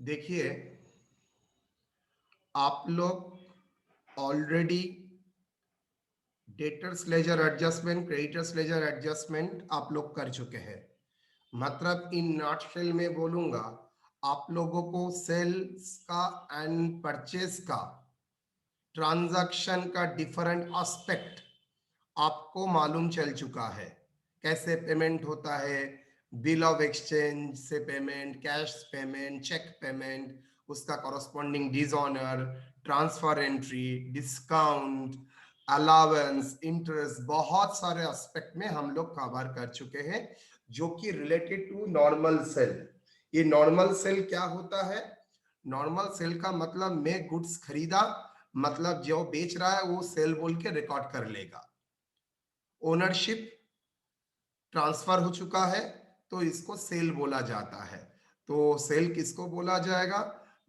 देखिए, आप लोग already debtors ledger adjustment, creditors ledger adjustment आप लोग कर चुके हैं। मतलब इन नॉटशेल में बोलूंगा, आप लोगों को सेल्स का एंड परचेस का ट्रांजैक्शन का डिफरेंट एस्पेक्ट आपको मालूम चल चुका है। कैसे पेमेंट होता है, बिल ऑफ एक्सचेंज से payment, cash payment, cheque payment, उसका corresponding dishonour, transfer entry, discount, allowance, interest, बहुत सारे एस्पेक्ट में हम लोग कवर कर चुके हैं जो कि रिलेटेड टू नॉर्मल सेल। ये नॉर्मल सेल क्या होता है? नॉर्मल सेल का मतलब मैं गुड्स खरीदा, मतलब जो बेच रहा है वो सेल बोल के रिकॉर्ड कर लेगा। ओनरशिप ट्रांसफर हो चुका है तो इसको सेल बोला जाता है। तो सेल किसको बोला जाएगा?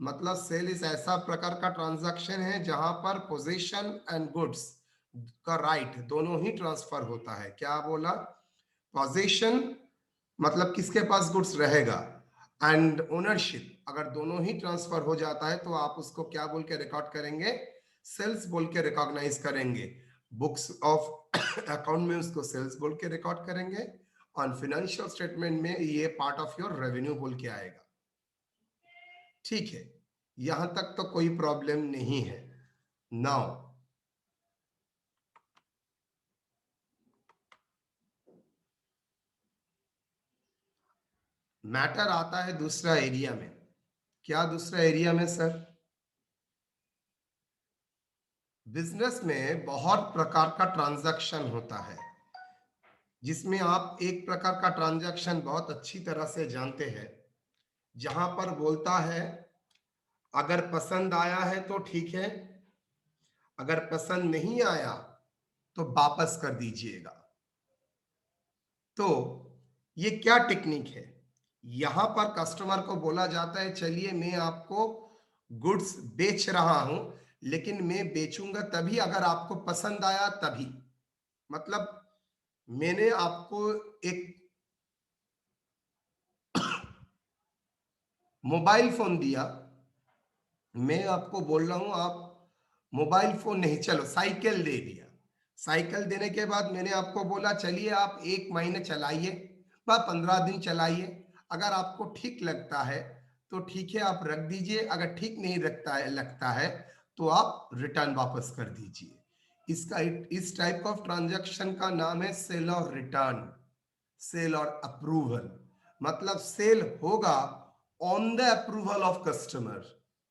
मतलब सेल इस ऐसा प्रकार का ट्रांजैक्शन है जहां पर पोजीशन एंड गुड्स का राइट दोनों ही ट्रांसफर होता है। क्या बोला? पोजीशन मतलब किसके पास गुड्स रहेगा, एंड ओनरशिप अगर दोनों ही ट्रांसफर हो जाता है तो आप उसको क्या बोल के रिकॉर्ड करेंगे? सेल्स बोल के रिकॉग्नाइज करेंगे। बुक्स ऑफ अकाउंट में उसको सेल्स बोल के रिकॉर्ड करेंगे, ऑन फाइनेंशियल स्टेटमेंट में ये पार्ट ऑफ योर रेवेन्यू बोल के आएगा। ठीक है, यहां तक तो कोई प्रॉब्लम नहीं है। नाउ मैटर आता है दूसरा एरिया में। क्या दूसरा एरिया में सर? बिजनेस में बहुत प्रकार का ट्रांजैक्शन होता है, जिसमें आप एक प्रकार का ट्रांजैक्शन बहुत अच्छी तरह से जानते हैं, जहां पर बोलता है अगर पसंद आया है तो ठीक है, अगर पसंद नहीं आया तो वापस कर दीजिएगा। तो ये क्या टेक्निक है? यहां पर कस्टमर को बोला जाता है चलिए मैं आपको गुड्स बेच रहा हूं, लेकिन मैं बेचूंगा तभी अगर आपको पसंद आया तभी। मतलब मैंने आपको एक मोबाइल फोन दिया, मैं आपको बोल रहा हूं आप मोबाइल फोन नहीं, चलो साइकिल दे दिया। साइकिल देने के बाद मैंने आपको बोला चलिए आप 1 महीने चलाइए व 15 दिन चलाइए, अगर आपको ठीक लगता है तो ठीक है आप रख दीजिए, अगर ठीक नहीं लगता है तो आप रिटर्न वापस कर दीजिए। इसका इस टाइप ऑफ ट्रांजैक्शन का नाम है सेल और रिटर्न, सेल और अप्रूवल। मतलब सेल होगा on the approval of customer,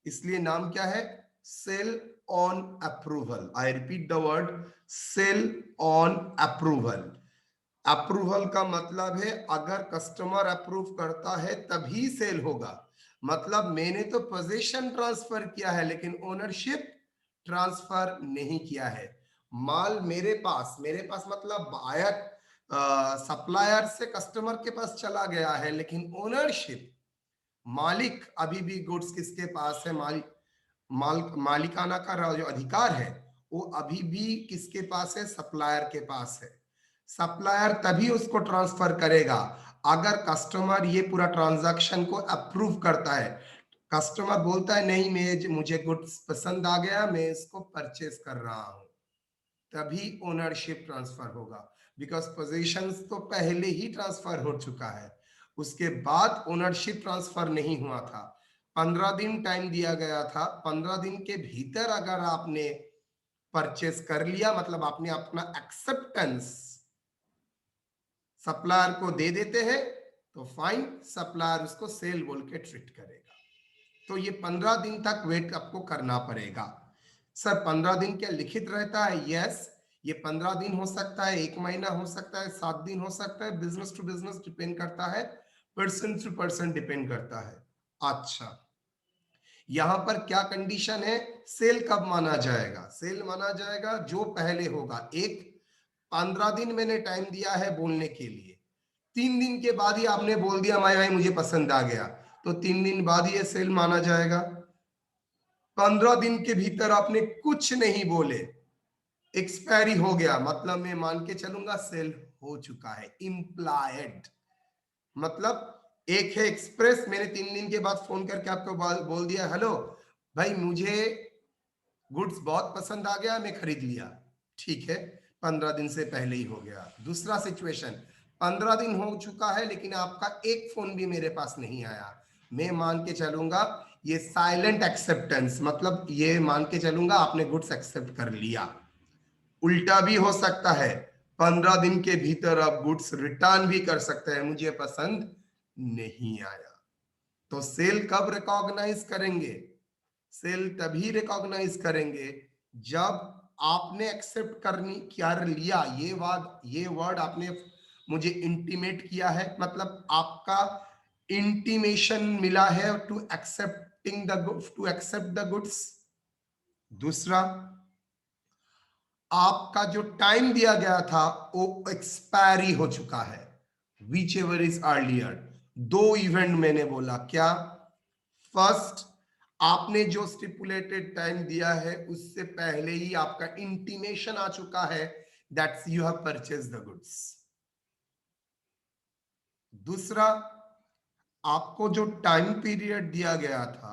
इसलिए नाम क्या है? Sale on approval. I repeat the word, sale on approval. Approval का मतलब है अगर कस्टमर अप्रूव करता है तभी सेल होगा। मतलब मैंने तो पोजीशन ट्रांसफर किया है लेकिन ओनरशिप ट्रांसफर नहीं किया है। माल मेरे पास मतलब बायर सप्लायर से कस्टमर के पास चला गया है, लेकिन ओनरशिप मालिक अभी भी गुड्स किसके पास है? मालिकाना का जो अधिकार है वो अभी भी किसके पास है? सप्लायर के पास है। सप्लायर तभी उसको ट्रांसफर करेगा अगर कस्टमर ये पूरा ट्रांजैक्शन को अप्रूव करता है। कस्टमर बोलता है नहीं मुझे गुड्स पसंद आ गया, मैं इसको परचेस कर रहा हूं, तभी ओनरशिप ट्रांसफर होगा। बिकॉज पोजीशंस तो पहले ही ट्रांसफर हो चुका है, उसके बाद ओनरशिप ट्रांसफर नहीं हुआ था। 15 दिन टाइम दिया गया था, 15 दिन के भीतर अगर आपने परचेस कर लिया, मतलब आपने अपना एक्सेप्टेंस सप्लायर को दे देते हैं तो फाइन, सप्लायर उसको सेल बोल के ट्रीट करेगा। तो ये 15 दिन तक वेट आपको करना पड़ेगा। सर 15 दिन क्या लिखित रहता है? यस, ये 15 दिन हो सकता है, 1 महीना हो सकता है, 7 दिन हो सकता है, बिजनेस टू बिजनेस डिपेंड करता है, पर्सन टू पर्सन डिपेंड करता है। अच्छा, यहां पर क्या कंडीशन है? सेल कब माना जाएगा? सेल माना जाएगा जो पहले होगा। 15 दिन मैंने टाइम दिया है बोलने के लिए, 3 दिन के बाद ही आपने बोल दिया माई भाई मुझे पसंद आ गया, तो 3 दिन बाद ये सेल माना जाएगा। 15 दिन के भीतर आपने कुछ नहीं बोले, एक्सपायरी हो गया, मतलब मैं मान के चलूंगा सेल हो चुका है, इम्प्लाइड। मतलब एक है एक्सप्रेस, मैंने 3 दिन के बाद फोन करके आपको बोल दिया, हेलो भाई मुझे गुड्स बहुत पसंद आ गया, मैं खरीद लिया, ठीक है, 15 दिन से पहले ही हो गया। दूसरा सिचुएशन, 15 दिन हो चुका है लेकिन आपका एक फोन भी मेरे पास नहीं आया, मैं मान के चलूंगा ये साइलेंट एक्सेप्टेंस, मतलब ये मान के चलूंगा आपने गुड्स एक्सेप्ट कर लिया। उल्टा भी हो सकता है, 15 दिन के भीतर आप गुड्स रिटर्न भी कर सकते हैं, मुझे पसंद नहीं आया। तो सेल कब रिकॉग्नाइज करेंगे? सेल तभी रिकॉग्नाइज करेंगे जब आपने एक्सेप्ट करनी कर लिया, ये वर्ड आपने मुझे इंटीमेट किया है, मतलब आपका इंटीमेशन मिला है टू एक्सेप्ट द गुड्स। दूसरा, आपका जो टाइम दिया गया था वो एक्सपायरी हो चुका है, विच एवर इज अर्लियर। दो इवेंट मैंने बोला, क्या? फर्स्ट, आपने जो स्टिपुलेटेड टाइम दिया है उससे पहले ही आपका इंटीमेशन आ चुका है that you have purchase the goods. दूसरा, आपको जो टाइम पीरियड दिया गया था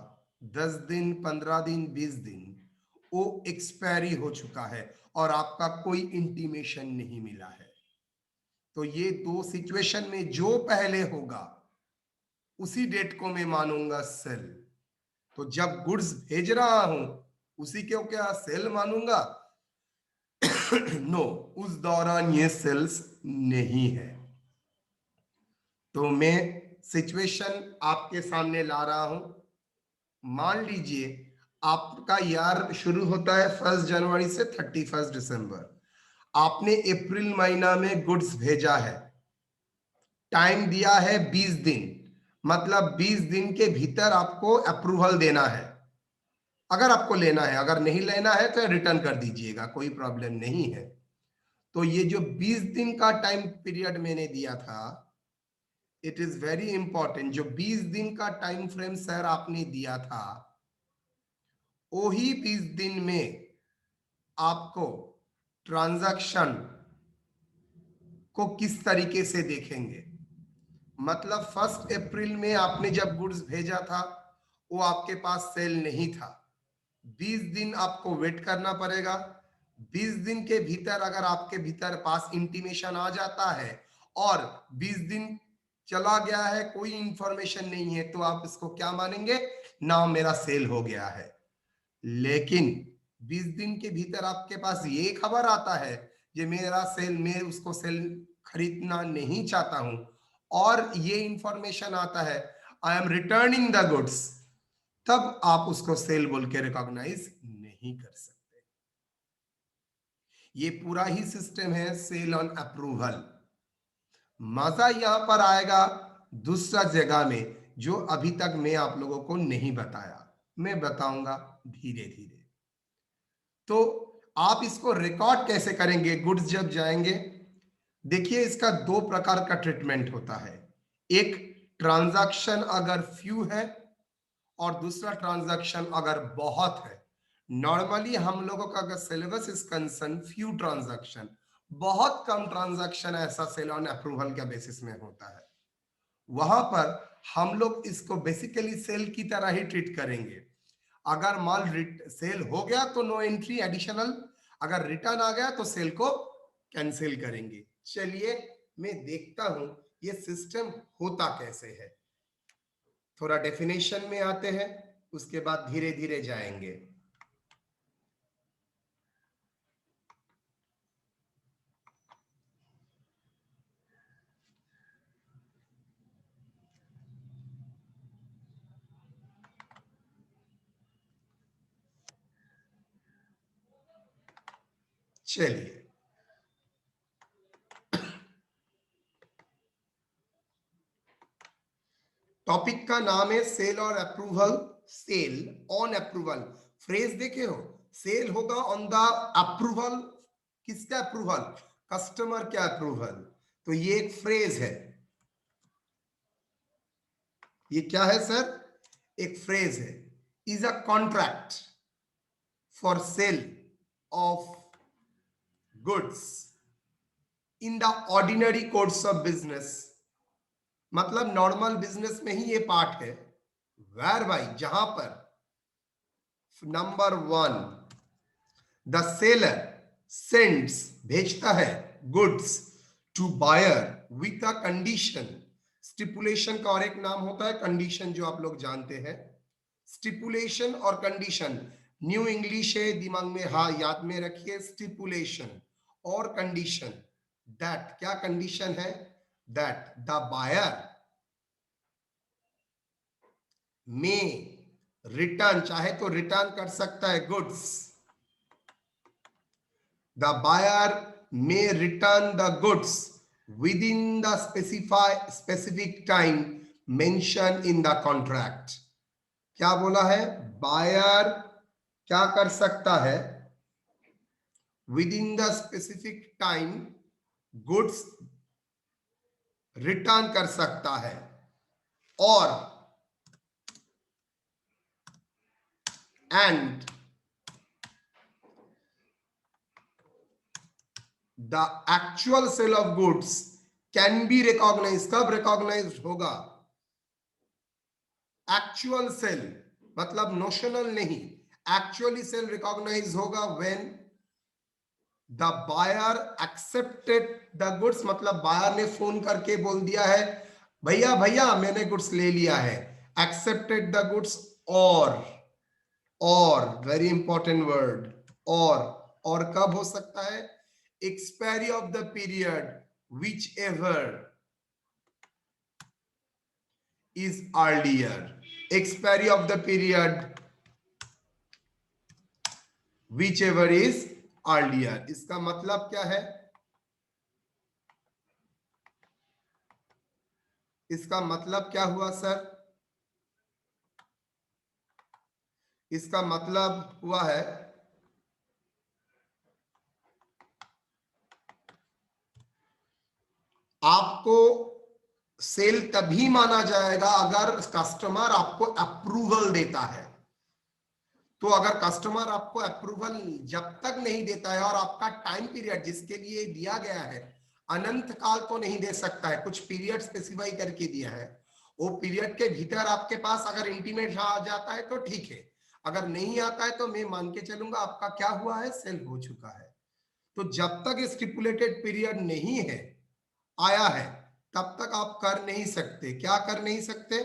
10 दिन, 15 दिन, 20 दिन, वो एक्सपायरी हो चुका है और आपका कोई इंटीमेशन नहीं मिला है। तो ये दो सिचुएशन में जो पहले होगा उसी डेट को मैं मानूंगा सेल। तो जब गुड्स भेज रहा हूं उसी को क्या सेल मानूंगा? नो, उस दौरान ये सेल्स नहीं है। तो मैं सिचुएशन आपके सामने ला रहा हूं। मान लीजिए आपका ईयर शुरू होता है 1 जनवरी से 31 दिसंबर, आपने अप्रैल महीना में गुड्स भेजा है, टाइम दिया है 20 दिन, मतलब 20 दिन के भीतर आपको अप्रूवल देना है। अगर आपको लेना है, अगर नहीं लेना है तो रिटर्न कर दीजिएगा, कोई प्रॉब्लम नहीं है। तो ये जो 20 दिन का टाइम पीरियड मैंने दिया था, इट इज वेरी इंपॉर्टेंट। जो 20 दिन का टाइम फ्रेम सर आपने दिया था, वही 20 दिन में आपको ट्रांजैक्शन को किस तरीके से देखेंगे? मतलब 1 अप्रैल में आपने जब गुड्स भेजा था वो आपके पास सेल नहीं था, 20 दिन आपको वेट करना पड़ेगा। 20 दिन के भीतर अगर आपके भीतर पास इंटीमेशन आ जाता है और 20 दिन चला गया है, कोई इंफॉर्मेशन नहीं है, तो आप इसको क्या मानेंगे? ना, मेरा सेल हो गया है। लेकिन 20 दिन के भीतर आपके पास ये खबर आता है कि मेरा सेल, मैं उसको सेल खरीदना नहीं चाहता हूं, और ये इंफॉर्मेशन आता है I am returning the goods, तब आप उसको सेल बोल के रिकॉग्नाइज नहीं कर सकते। ये पूरा ही सिस्टम है सेल ऑन अप्रूवल। मजा यहां पर आएगा दूसरा जगह में, जो अभी तक मैं आप लोगों को नहीं बताया, मैं बताऊंगा धीरे धीरे। तो आप इसको रिकॉर्ड कैसे करेंगे गुड्स जब जाएंगे? देखिए, इसका दो प्रकार का ट्रीटमेंट होता है। एक, ट्रांजैक्शन अगर फ्यू है और दूसरा ट्रांजैक्शन अगर बहुत है। नॉर्मली हम लोगों का अगर syllabus is concern few transaction, बहुत कम ट्रांजैक्शन ऐसा सेल ऑन अप्रूवल के बेसिस में होता है, वहां पर हम लोग इसको बेसिकली सेल की तरह ही ट्रीट करेंगे। अगर माल सेल हो गया तो नो एंट्री एडिशनल, अगर रिटर्न आ गया तो सेल को कैंसिल करेंगे। चलिए मैं देखता हूं ये सिस्टम होता कैसे है। थोड़ा डेफिनेशन में आते हैं, उसके बाद धीरे धीरे जाएंगे। चलिए, टॉपिक का नाम है सेल और approval. Sale on approval, phrase देखे हो, सेल होगा ऑन द अप्रूवल। किसका अप्रूवल? कस्टमर का अप्रूवल। तो ये एक फ्रेज है। ये क्या है सर? एक फ्रेज है। Is a contract for sale of goods in the ordinary course of business, मतलब नॉर्मल बिजनेस में ही ये पार्ट है, वेर बाई जहां पर नंबर 1 द सेलर सेंड्स भेजता है goods to buyer with a condition. Stipulation का और एक नाम होता है कंडीशन, जो आप लोग जानते हैं। स्टिपुलेशन और कंडीशन न्यू इंग्लिश है, दिमाग में हाँ याद में रखिए। स्टिपुलेशन और कंडीशन, दैट क्या कंडीशन है, that the buyer may return, चाहे तो रिटर्न कर सकता है goods, the buyer may return the goods within the specific time mentioned in the contract। क्या बोला है, बायर क्या कर सकता है, within the specific time goods return कर सकता है, और and the actual sale of goods can be recognise. कब रिकॉग्नाइज होगा, एक्चुअल सेल मतलब नोशनल नहीं, एक्चुअली सेल रिकॉग्नाइज होगा when the buyer accepted the goods, मतलब बायर ने फोन करके बोल दिया है भैया भैया मैंने गुड्स ले लिया है, एक्सेप्टेड द गुड्स, और वेरी इंपॉर्टेंट वर्ड, और कब हो सकता है, expiry of the period which ever is earlier, expiry of the period whichever is earlier। इसका मतलब क्या है, इसका मतलब क्या हुआ सर, इसका मतलब हुआ है आपको सेल तभी माना जाएगा अगर कस्टमर आपको अप्रूवल देता है। तो अगर कस्टमर आपको अप्रूवल जब तक नहीं देता है, और आपका टाइम पीरियड जिसके लिए दिया गया है अनंत काल तो नहीं दे सकता है, कुछ पीरियड स्पेसिफाई करके दिया है, वो पीरियड के भीतर आपके पास अगर इंटीमेट आ जाता है तो ठीक है, अगर नहीं आता है तो मैं मान के चलूंगा आपका क्या हुआ है, सेल हो चुका है। तो जब तक स्टिपुलेटेड पीरियड नहीं है, आया है, तब तक आप कर नहीं सकते। क्या कर नहीं सकते,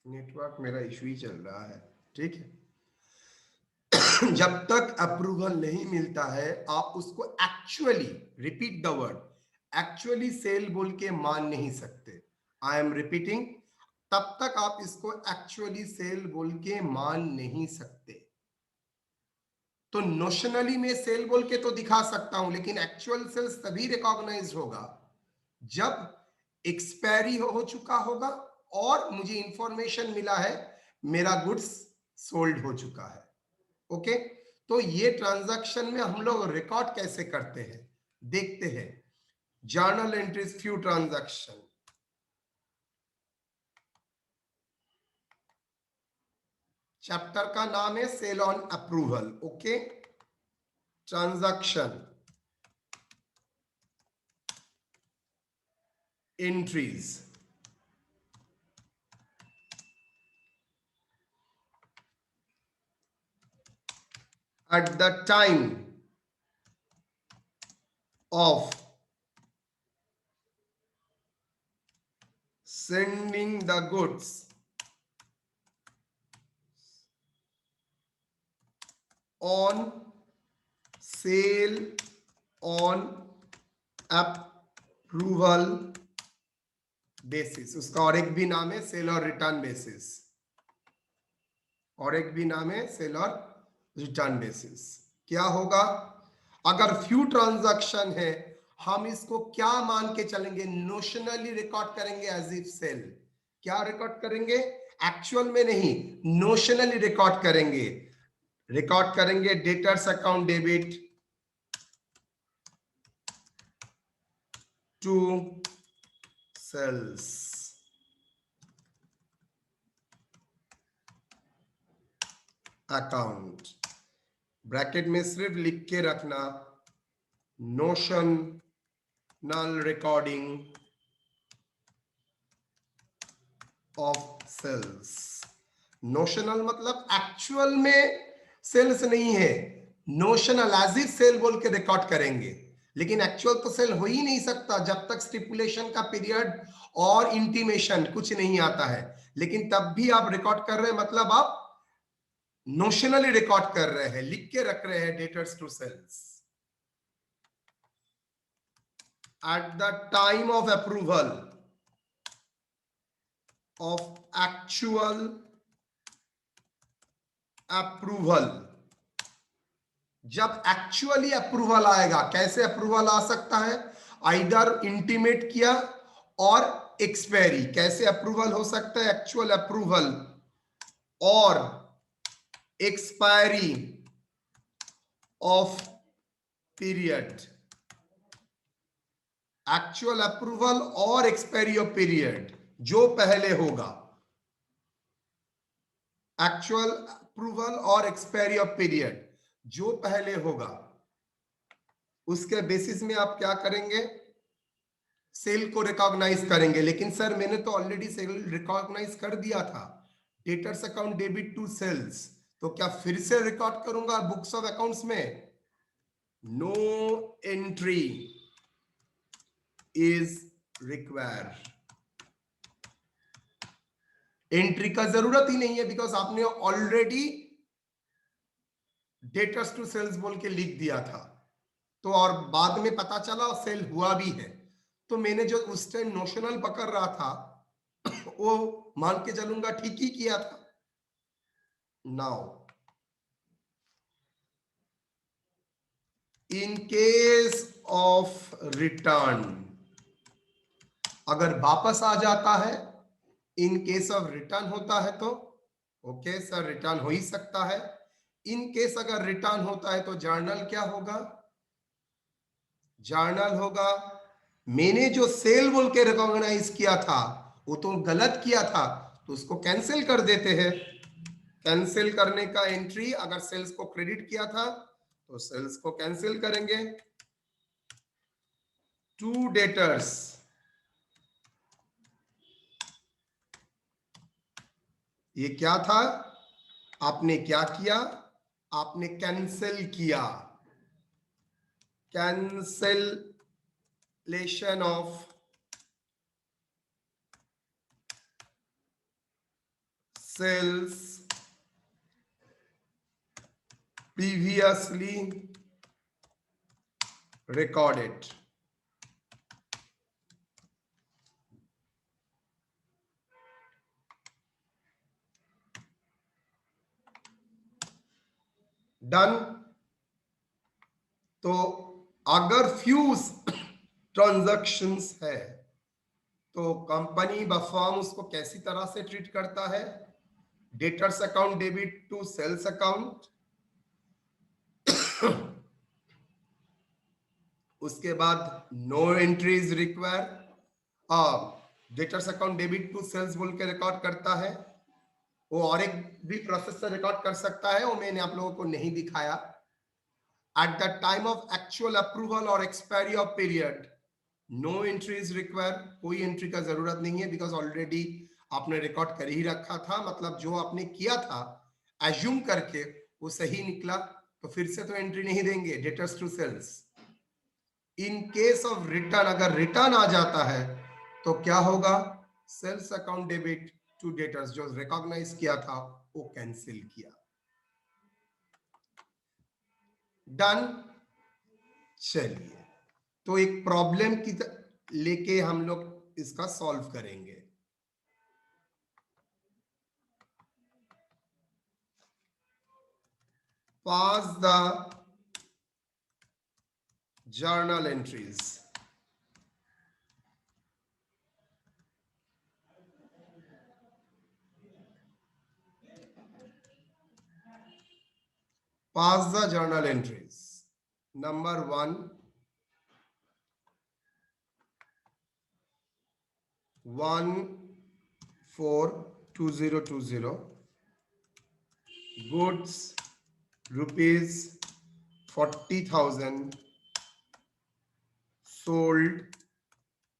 नेटवर्क मेरा इशू ही चल रहा है, ठीक है। जब तक अप्रूवल नहीं मिलता है आप उसको actually, repeat the word, actually sale बोल के मान नहीं सकते। आई एम रिपीटिंग, तब तक आप इसको एक्चुअली सेल बोल के मान नहीं सकते। तो नोशनली में सेल बोल के तो दिखा सकता हूं, लेकिन एक्चुअल सेल्स तभी रिकॉग्नाइज होगा जब एक्सपायरी हो चुका होगा और मुझे इंफॉर्मेशन मिला है मेरा गुड्स सोल्ड हो चुका है। ओके, तो ये ट्रांजैक्शन में हम लोग रिकॉर्ड कैसे करते हैं देखते हैं। Journal entries few transaction, chapter का नाम है sale on approval. Okay, transaction entries, at the time of sending the goods on sale on approval basis. उसका और एक भी नाम है सेल और रिटर्न बेसिस, और एक भी नाम है सेल और रिटर्न बेसिस। क्या होगा, अगर फ्यू ट्रांजैक्शन है हम इसको क्या मान के चलेंगे, नोशनली रिकॉर्ड करेंगे एज इफ सेल। क्या रिकॉर्ड करेंगे, एक्चुअल में नहीं, नोशनली रिकॉर्ड करेंगे। रिकॉर्ड करेंगे debtors account debit to sales, account, bracket में सिर्फ लिख के रखना notional recording of sales. Notional मतलब एक्चुअल में सेल्स नहीं है, नोशनल एज इफ सेल बोल के रिकॉर्ड करेंगे, लेकिन एक्चुअल तो सेल हो ही नहीं सकता जब तक स्टिपुलेशन का पीरियड और इंटीमेशन कुछ नहीं आता है। लेकिन तब भी आप रिकॉर्ड कर रहे हैं, मतलब आप नोशनली रिकॉर्ड कर रहे हैं, लिख के रख रहे हैं debtors to sales. At the time of approval of actual approval, जब एक्चुअली अप्रूवल आएगा, कैसे अप्रूवल आ सकता है, आइदर इंटीमेट किया और एक्सपायरी। कैसे अप्रूवल हो सकता है, एक्चुअल अप्रूवल और expiry of period, actual approval और एक्सपायरी ऑफ पीरियड जो पहले होगा, एक्चुअल अप्रूवल और एक्सपायरी ऑफ पीरियड जो पहले होगा, उसके बेसिस में आप क्या करेंगे, सेल को रिकॉग्नाइज करेंगे। लेकिन सर मैंने तो ऑलरेडी सेल रिकॉग्नाइज कर दिया था, debtors account debit to sales, तो क्या फिर से रिकॉर्ड करूंगा बुक्स ऑफ अकाउंट्स में? No entry is required, entry का जरूरत ही नहीं है, बिकॉज आपने ऑलरेडी डेटर्स टू सेल्स बोल के लिख दिया था। तो और बाद में पता चला सेल हुआ भी है, तो मैंने जो उस टाइम नोशनल पकड़ रहा था वो मान के चलूंगा ठीक ही किया था। Now in case of return, अगर वापस आ जाता है, इन केस ऑफ रिटर्न होता है तो ओके सर रिटर्न हो ही सकता है। इन केस अगर रिटर्न होता है तो जर्नल क्या होगा, जर्नल होगा मैंने जो सेल बोल के रिकॉग्नाइज किया था वो तो गलत किया था, तो उसको कैंसिल कर देते हैं। कैंसिल करने का एंट्री, अगर सेल्स को क्रेडिट किया था तो सेल्स को कैंसिल करेंगे। टू डेटर्स, ये क्या था, आपने क्या किया, आपने कैंसिल किया, cancellation of sales previously recorded। Done. तो अगर फ्यूज ट्रांजैक्शंस है तो कंपनी व फर्म उसको कैसी तरह से ट्रीट करता है, debtors account debit to sales account, उसके बाद no entries require, debtors account debit to sales बोल के रिकॉर्ड करता है। वो और एक भी प्रोसेस से रिकॉर्ड कर सकता है, वो मैंने आप लोगों को नहीं दिखाया। At the time of actual approval और expiry of period no entry is require, कोई एंट्री का जरूरत नहीं है, बिकॉज ऑलरेडी आपने रिकॉर्ड कर ही रखा था, मतलब जो आपने किया था एज्यूम करके वो सही निकला, तो फिर से तो एंट्री नहीं देंगे debtors to sales. In case of return, अगर रिटर्न आ जाता है तो क्या होगा, sales account debit to debtors, जो रिकॉग्नाइज किया था वो कैंसिल किया। डन। चलिए तो एक प्रॉब्लम की लेके हम लोग इसका सॉल्व करेंगे। पास the journal entries, pass the journal entries. Number 1, 142020, goods rupees 40,000, sold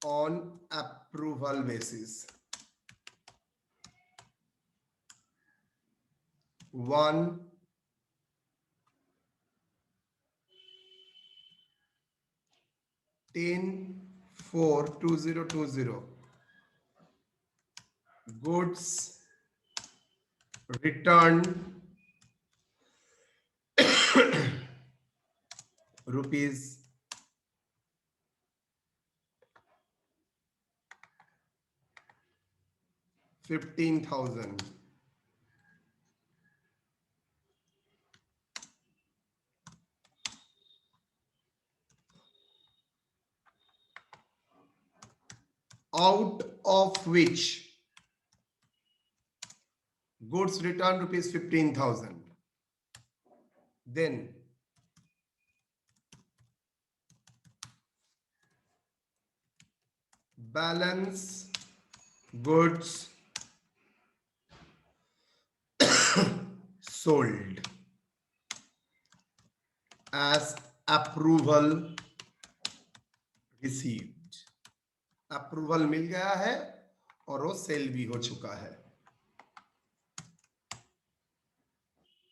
on approval basis. 1, 10/4/2020, goods returned rupees 15,000. Out of which goods return rupees 15,000. Then balance goods sold as approval received. Approval मिल गया है और वो cell भी हो चुका है।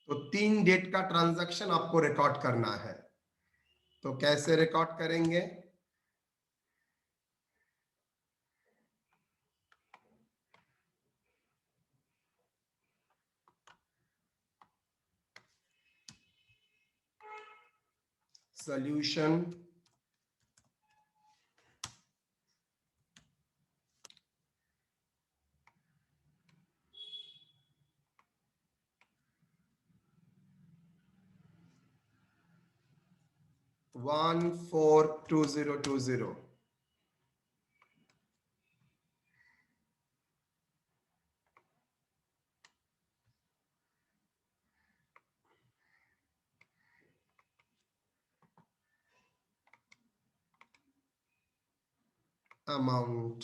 तो 3 डेट का ट्रांजैक्शन आपको रिकॉर्ड करना है। तो कैसे रिकॉर्ड करेंगे? सॉल्यूशन वन 4/2020, अमाउंट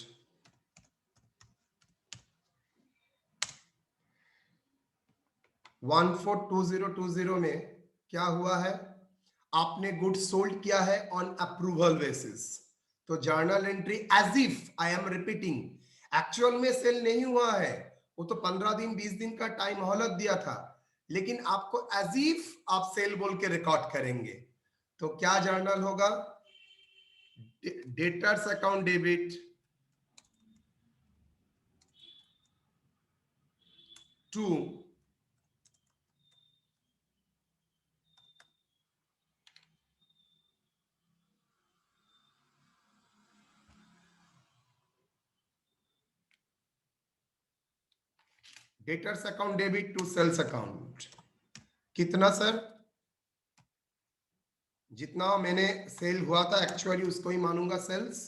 142020 में क्या हुआ है? आपने गुड्स सोल्ड किया है ऑन अप्रूवल बेसिस। तो journal entry as if, I am repeating, actual में सेल नहीं हुआ है, वो तो 15 दिन 20 दिन का टाइम मोहलत दिया था, लेकिन आपको एज इफ आप सेल बोल के रिकॉर्ड करेंगे। तो क्या जर्नल होगा? Debtors account debit to debtors account debit to sales account. कितना सर? जितना मैंने सेल हुआ था एक्चुअली उसको ही मानूंगा सेल्स।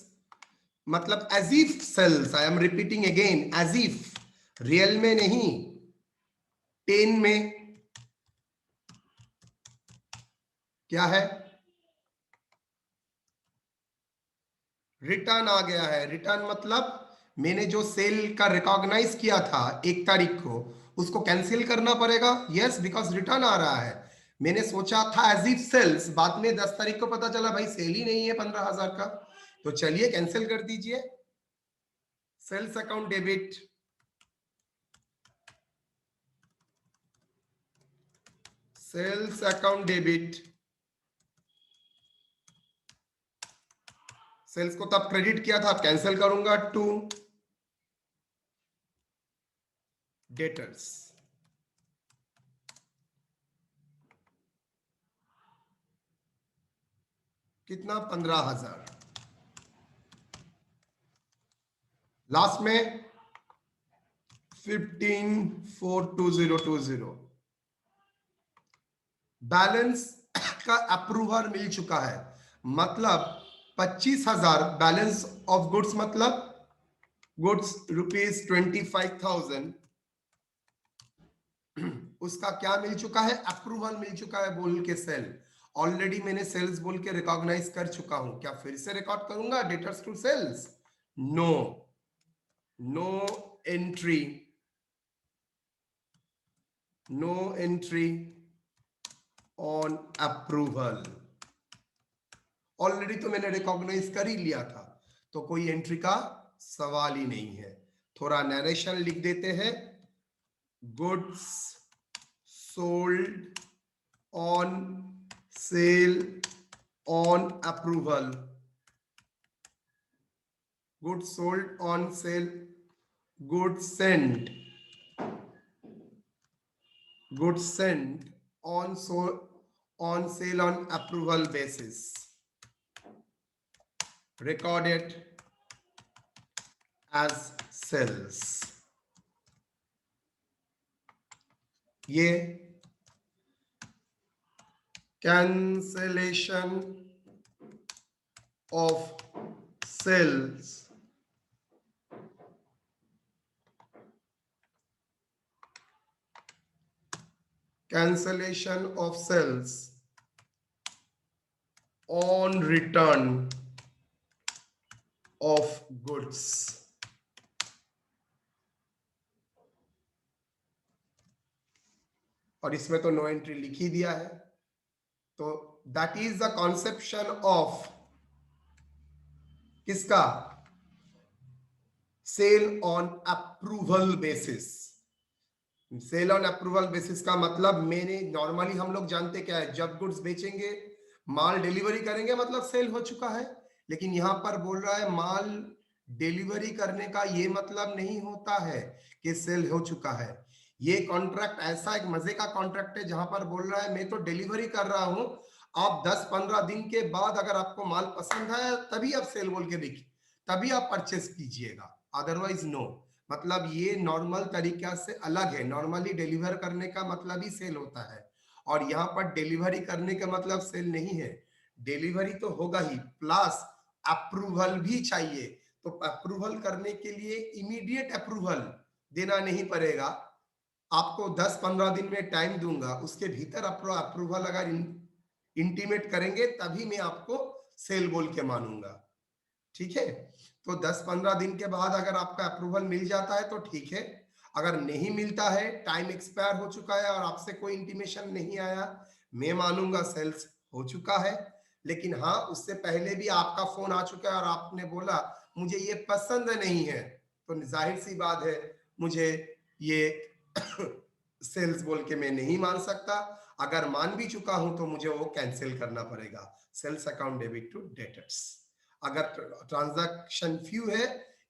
मतलब as if sales, I am repeating again, as if, real में नहीं। 10 में क्या है? रिटर्न आ गया है। रिटर्न मतलब मैंने जो सेल का रिकॉग्नाइज किया था 1 तारीख को, उसको कैंसिल करना पड़ेगा। यस, बिकॉज रिटर्न आ रहा है। मैंने सोचा था एज इफ सेल्स, बाद में 10 तारीख को पता चला भाई सेल ही नहीं है 15,000 का, तो चलिए कैंसिल कर दीजिए। Sales account debit sales account debit, sales को तब क्रेडिट किया था, कैंसिल करूंगा टू डेटर्स। कितना? 15,000। लास्ट में 15/4/2020 बैलेंस का अप्रूवल मिल चुका है। मतलब 25,000 बैलेंस ऑफ गुड्स, मतलब गुड्स रुपीज 25,000 उसका क्या मिल चुका है, अप्रूवल मिल चुका है बोल के सेल। ऑलरेडी मैंने सेल्स बोल के रिकॉग्नाइज कर चुका हूं, क्या फिर से रिकॉर्ड करूंगा debtors to sales? No, no entry, no entry on approval. Already तो मैंने रिकॉग्नाइज कर ही लिया था, तो कोई एंट्री का सवाल ही नहीं है। थोड़ा नरेशन लिख देते हैं, goods sold on sale on approval, goods sold on sale, goods Saint, goods Saint on sale on approval basis, recorded as sales। ये cancellation of sales cancellation of sales on return of goods। और इसमें तो no entry लिख ही दिया है, तो that is the conception of किसका, sale on approval basis. Sale on approval basis का मतलब, मैंने नॉर्मली हम लोग जानते क्या है, जब गुड्स बेचेंगे, माल डिलीवरी करेंगे, मतलब सेल हो चुका है। लेकिन यहां पर बोल रहा है माल डिलीवरी करने का ये मतलब नहीं होता है कि सेल हो चुका है। ये कॉन्ट्रैक्ट ऐसा एक मजे का कॉन्ट्रैक्ट है जहां पर बोल रहा है मैं तो डिलीवरी कर रहा हूं, आप 10-15 दिन के बाद अगर आपको माल पसंद आया तभी आप सेल बोल के देखिए, तभी आप परचेस कीजिएगा, अदरवाइज नो। मतलब ये नॉर्मल तरीका से अलग है। नॉर्मली डिलीवर करने का मतलब ही सेल होता है, और यहाँ पर डिलीवरी करने का मतलब सेल नहीं है। डिलीवरी तो होगा ही, प्लस अप्रूवल भी चाहिए। तो अप्रूवल करने के लिए इमीडिएट अप्रूवल देना नहीं पड़ेगा, आपको 10-15 दिन में टाइम दूंगा, उसके भीतर अप्रूवल अगर इंटीमेट करेंगे तभी मैं आपको सेल बोल के मानूंगा। ठीक है, तो 10-15 दिन के बाद अगर आपका अप्रूवल मिल जाता है तो ठीक है, अगर नहीं मिलता है, टाइम एक्सपायर हो चुका है और आपसे कोई इंटीमेशन नहीं आया, मैं मानूंगा सेल्स हो चुका है। लेकिन हाँ, उससे पहले भी आपका फोन आ चुका है और आपने बोला मुझे ये पसंद नहीं है, तो जाहिर सी बात है मुझे ये सेल्स बोल के मैं नहीं मान सकता। अगर मान भी चुका हूं तो मुझे वो कैंसिल करना पड़ेगा, sales account debit to debtors. अगर ट्रांजैक्शन फ्यू है,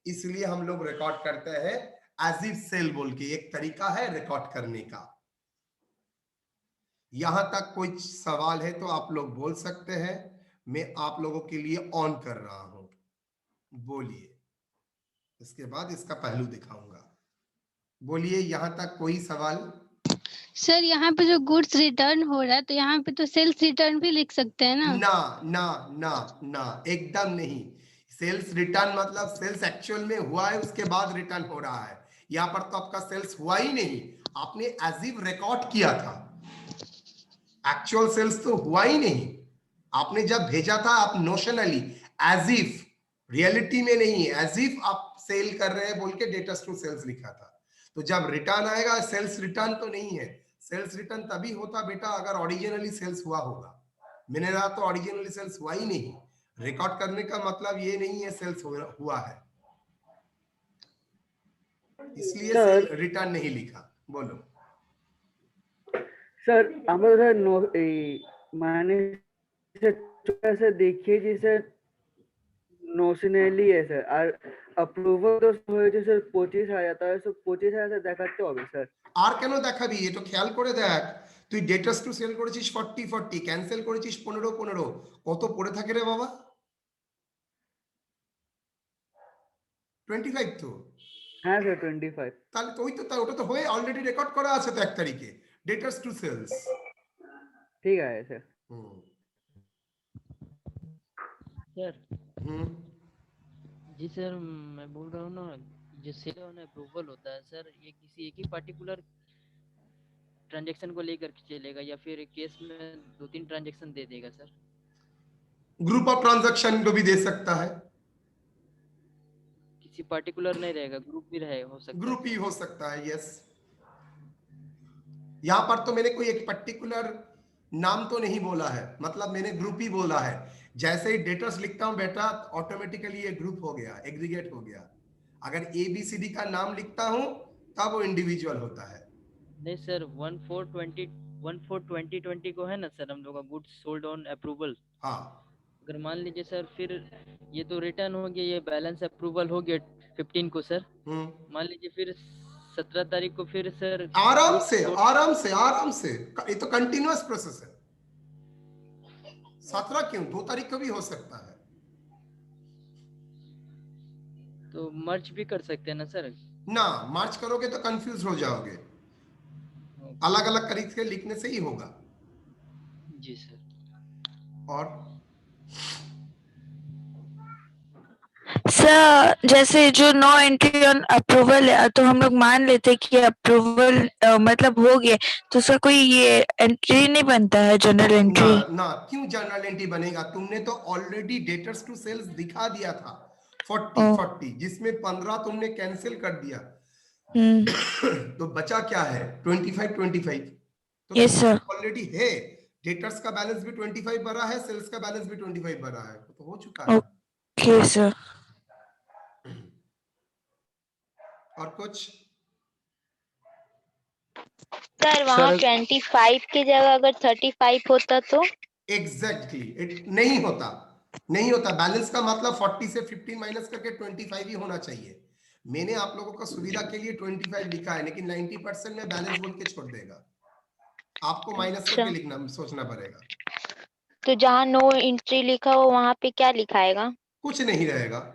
इसलिए हम लोग रिकॉर्ड करते हैं एज इफ सेल बोल के, एक तरीका है रिकॉर्ड करने का। यहां तक कोई सवाल है तो आप लोग बोल सकते हैं, मैं आप लोगों के लिए ऑन कर रहा हूं, बोलिए, इसके बाद इसका पहलू दिखाऊंगा। बोलिए, यहां तक कोई सवाल? सर यहाँ पे जो गुड्स रिटर्न हो रहा है तो यहाँ पे तो सेल्स रिटर्न भी लिख सकते हैं ना? ना ना ना ना, एकदम नहीं। सेल्स रिटर्न मतलब सेल्स एक्चुअल में हुआ है, उसके बाद रिटर्न हो रहा है। यहां पर तो आपका सेल्स हुआ ही नहीं, आपने एज इफ रिकॉर्ड किया था, एक्चुअल सेल्स तो हुआ ही नहीं। आपने जब भेजा था आप नोशनली, एज इफ, रियलिटी में नहीं, एज इफ आप सेल कर रहे हैं बोल के डेटर्स टू सेल्स लिखा था। तो जब रिटर्न आएगा, सेल्स रिटर्न तो नहीं है। सेल्स रिटर्न तभी होता बेटा अगर ओरिजिनली सेल्स हुआ होगा। मैंने कहा तो ओरिजिनली सेल्स हुआ ही नहीं, रिकॉर्ड करने का मतलब ये नहीं है सेल्स हुआ है, इसलिए सेल सर रिटर्न नहीं लिखा। बोलो স্যার আমরা ধর এই মানে ऐसे देखिए जी सर, নোশনালি है सर, আর अप्रूवल तो হয়েছে স্যার 25,000, তাহলে স্যার 25,000 দেখাতে হবে স্যার। আর কেন দেখাবি, এটা খেয়াল করে দেখ, তুই ডেটাস টু সেল করেছিস 40 ক্যান্সেল করেছিস 15, কত পড়ে থাকে রে বাবা? 25 তো। হ্যাঁ স্যার 25। তাহলে তো ওই তো, ওটা তো হয়ে অলরেডি রেকর্ড করা আছে তো 1 তারিখে, ডেটাস টু সেলস। ঠিক আছে স্যার। হুম सर হুম जी सर, मैं बोल रहा हूँ ना, जो सेल ऑन अप्रूवल होता है सर, ये किसी एक ही पर्टिकुलर ट्रांजैक्शन को लेकर के चलेगा या फिर केस में 2-3 ट्रांजैक्शन दे देगा सर? ग्रुप ऑफ ट्रांजैक्शन को भी दे सकता है, किसी पर्टिकुलर नहीं रहेगा, ग्रुप भी रहे हो सकता है ग्रुप ही क्या? हो सकता है, यस। यहां पर तो मैंने कोई एक पर्टिकुलर नाम तो नहीं बोला है, मतलब मैंने ग्रुप ही बोला है। जैसे ही डेटर्स लिखता हूं बेटा, ऑटोमेटिकली ये ग्रुप हो गया, एग्रीगेट हो गया। अगर ABCD का नाम लिखता हूं तब वो इंडिविजुअल होता है। नहीं सर, 14/20 को है ना सर हम लोग का गुड्स सोल्ड ऑन अप्रूवल। हाँ, अगर मान लीजिए सर, फिर ये तो रिटर्न हो गया, ये बैलेंस अप्रूवल हो गया 15 को सर। मान लीजिए फिर 17 तारीख को फिर सर आराम गुड्स से सोल्ड। आराम से आराम से, ये तो कंटिन्यूअस प्रोसेस है। 17 क्यों, 2 तारीख को भी हो सकता है। तो मर्ज भी कर सकते हैं ना सर? ना, मार्च करोगे तो कंफ्यूज हो जाओगे, अलग अलग तरीके से लिखने से ही होगा। जी सर। और सर जैसे जो नो एंट्री ऑन अप्रूवल है, तो हम लोग मान लेते हैं कि अप्रूवल मतलब हो गया, तो सर कोई ये एंट्री नहीं बनता है, जनरल ना एंट्री? ना, क्यों जनरल एंट्री बनेगा? तुमने तो ऑलरेडी डेटर्स टू सेल्स दिखा दिया था 40, जिसमें 15 तुमने कैंसिल कर दिया। तो बचा क्या है? 25। तो यस सर। ऑलरेडी है, डेटर्स का बैलेंस भी 25 भरा है, सेल्स का बैलेंस भी 25 भरा है, तो हो चुका है। Okay sir. और कुछ? सर वहाँ 25 की जगह अगर 35 होता तो? एग्जैक्टली, नहीं होता, नहीं होता। बैलेंस का मतलब 40 से 15 माइनस करके 25 ही होना चाहिए। मैंने आप लोगों का सुविधा के लिए 25 लिखा है, लेकिन 90% में बैलेंस बोल के छोड़ देगा, आपको माइनस करके लिखना सोचना पड़ेगा। तो जहाँ नो एंट्री लिखा हो वहाँ पे क्या लिखाएगा? कुछ नहीं रहेगा।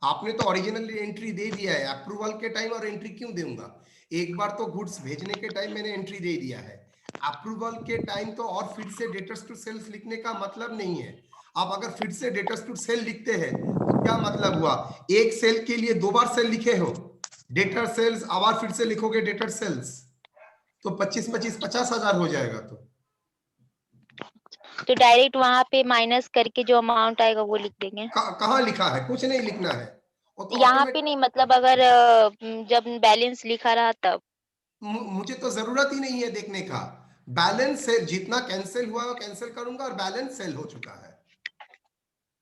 आपने तो ओरिजिनल एंट्री दे दिया है, अप्रूवल के टाइम और एंट्री क्यों दूंगा? एक बार तो गुड्स भेजने के टाइम मैंने एंट्री दे दिया है, अप्रूवल के टाइम तो और फिर से डेटर्स टू सेल्स लिखने का मतलब नहीं है। आप अगर फिर से डेटर्स टू सेल लिखते हैं तो क्या मतलब हुआ? एक सेल के लिए 2 बार सेल लिखे हो, डेटर सेल्स, आवाज फिर से लिखोगे डेटर सेल्स, तो 25 50,000 हो जाएगा। तो डायरेक्ट वहाँ पे माइनस करके जो अमाउंट आएगा वो लिख देंगे? कहाँ लिखा है? कुछ नहीं लिखना है, वो तो यहाँ पे नहीं, मतलब अगर जब बैलेंस लिखा रहा तब? मुझे तो जरूरत ही नहीं है देखने का। बैलेंस सेल जितना कैंसिल हुआ वो कैंसिल करूंगा, और बैलेंस सेल हो चुका है।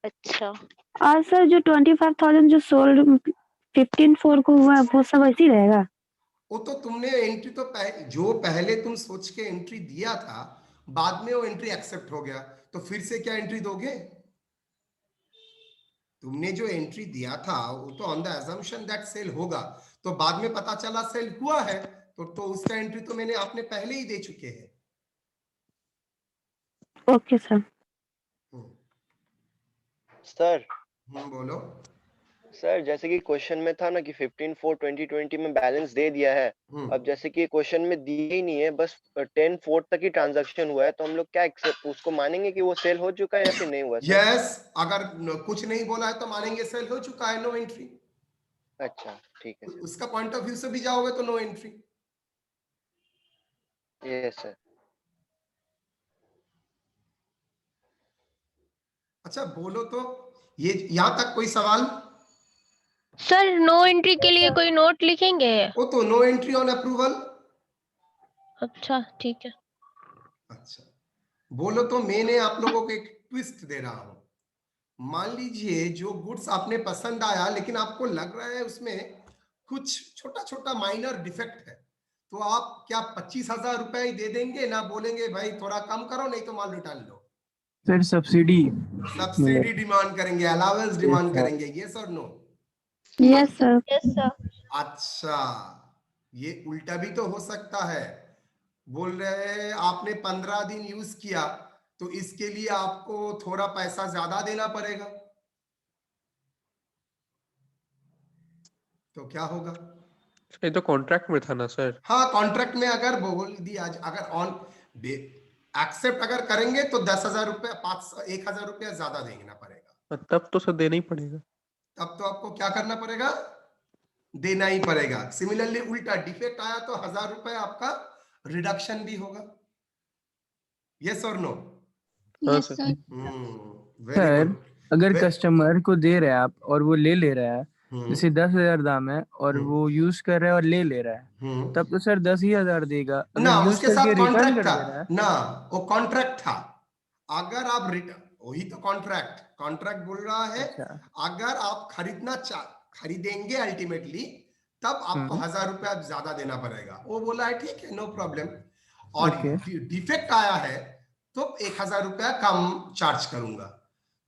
अच्छा। और सर जो 25,000 जो सोल्ड 15/4 को हुआ है, वो सब ऐसे ही रहेगा? वो तो तुमने एंट्री तो जो पहले तुम सोच के एंट्री दिया था, बाद में वो एंट्री एक्सेप्ट हो गया, तो फिर से क्या एंट्री दोगे? तुमने जो एंट्री दिया था वो तो on the assumption that sale होगा, तो बाद में पता चला सेल हुआ है, तो उसका एंट्री तो मैंने आपने पहले ही दे चुके हैं। Okay sir. सर बोलो। सर जैसे कि क्वेश्चन में था ना कि 15/4/2020 में बैलेंस दे दिया है, अब जैसे कि क्वेश्चन में दिया ही नहीं है, बस 10/4 तक ही ट्रांजैक्शन हुआ है, तो हम लोग क्या उसको मानेंगे कि वो सेल हो चुका है या फिर नहीं हुआ? यस, अगर कुछ नहीं बोला है तो मानेंगे सेल हो चुका है, नो एंट्री। अच्छा ठीक है सर। उसका पॉइंट ऑफ व्यू से भी जाओगे तो नो एंट्री। Yes sir. अच्छा बोलो, तो ये यहां तक कोई सवाल? सर नो एंट्री के लिए कोई नोट लिखेंगे? वो तो नो एंट्री ऑन अप्रूवल। अच्छा ठीक है। अच्छा बोलो, तो मैंने आप लोगों को एक ट्विस्ट दे रहा हूं। मान लीजिए जो गुड्स आपने पसंद आया, लेकिन आपको लग रहा है उसमें कुछ छोटा छोटा माइनर डिफेक्ट है, तो आप क्या 25,000 रुपए ही दे देंगे ना? बोलेंगे भाई थोड़ा कम करो, नहीं तो माल रिटर्न लो? सर सब्सिडी डिमांड करेंगे, अलाउंस डिमांड करेंगे, यस और no? Yes sir. Yes sir. अच्छा, ये उल्टा भी तो हो सकता है। बोल रहे हैं आपने 15 दिन यूज किया, तो इसके लिए आपको थोड़ा पैसा ज्यादा देना पड़ेगा, तो क्या होगा? ये तो कॉन्ट्रैक्ट में था ना सर। हाँ, कॉन्ट्रैक्ट में अगर बोल दिया, अगर ऑन एक्सेप्ट अगर करेंगे तो 10,000 रुपया 1,000 रुपया ज्यादा देना पड़ेगा। तब तो सर देना ही पड़ेगा। तब तो आपको क्या करना पड़ेगा? देना ही पड़ेगा। सिमिलरली उल्टा डिफेक्ट आया तो 1,000 रुपए आपका रिडक्शन भी होगा। यस और नो? हाँ yes sir. Sir. Very sir good. अगर वे- कस्टमर को दे रहे हैं आप और वो ले रहा है, जैसे 10,000 दाम है और वो यूज कर रहा है और ले रहा है, तब तो सर 10,000 देगा। अगर ना, यूज उसके करके साथ रिटर्न कॉन्ट्रैक्ट कर था दे रहा है, ना, वो कॉन्ट्रैक्ट था। अगर आप वही तो कॉन्ट्रैक्ट बोल रहा है। अच्छा। अगर आप खरीदेंगे अल्टीमेटली, तब आपको 1,000 रुपया ज्यादा देना पड़ेगा। वो बोला है ठीक है, नो प्रॉब्लम। और ओके। डिफेक्ट आया है तो 1,000 रुपया कम चार्ज करूंगा।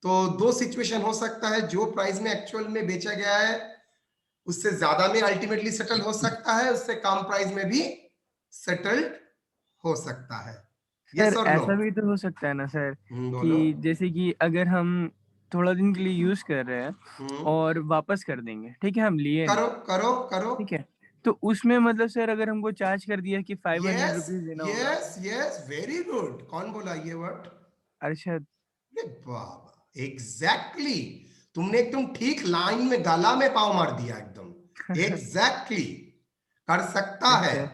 तो दो सिचुएशन हो सकता है, जो प्राइस में एक्चुअल में बेचा गया है उससे ज्यादा में अल्टीमेटली सेटल हो सकता है, उससे कम प्राइस में भी सेटल्ड हो सकता है। यस सर और नो? ऐसा भी तो हो सकता है ना सर बोलो। कि जैसे कि अगर हम थोड़ा दिन के लिए यूज कर रहे हैं और वापस कर देंगे, ठीक है, हम लिए करो नहीं, करो करो। ठीक है, तो उसमें मतलब सर अगर हमको चार्ज कर दिया कि 500 यस रुपीज देना होगा। Yes yes, very good. कौन बोला ये वर्ड? अरशद। अरे बाबा, एग्जैक्टली। तुमने एकदम ठीक लाइन में, गला में पाव मार दिया एकदम। एग्जैक्टली कर सकता है।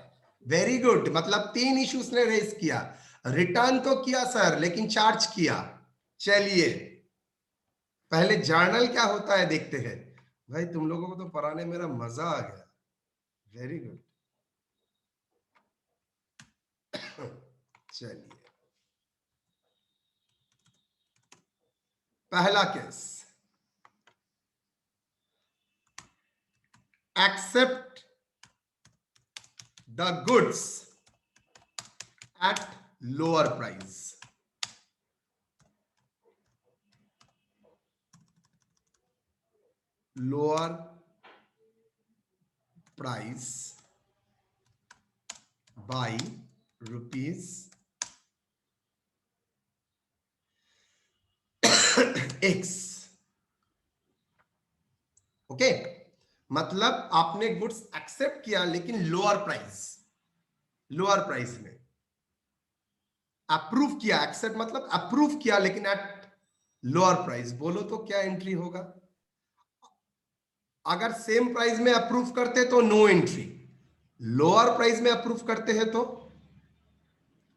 Very good. मतलब 3 इश्यूज ने रेज किया। रिटर्न तो किया सर, लेकिन चार्ज किया। चलिए पहले जर्नल क्या होता है देखते हैं। भाई तुम लोगों को तो पढ़ाने मेरा मजा आ गया। Very good. चलिए पहला case, accept the goods at lower price. Lower price by rupees x। Okay, मतलब आपने गुड्स एक्सेप्ट किया लेकिन लोअर प्राइस में। अप्रूव किया, एक्सेप्ट मतलब अप्रूव किया लेकिन एट लोअर प्राइस। बोलो तो क्या एंट्री होगा? अगर सेम प्राइस में अप्रूव करते तो नो एंट्री। लोअर प्राइस में अप्रूव करते हैं तो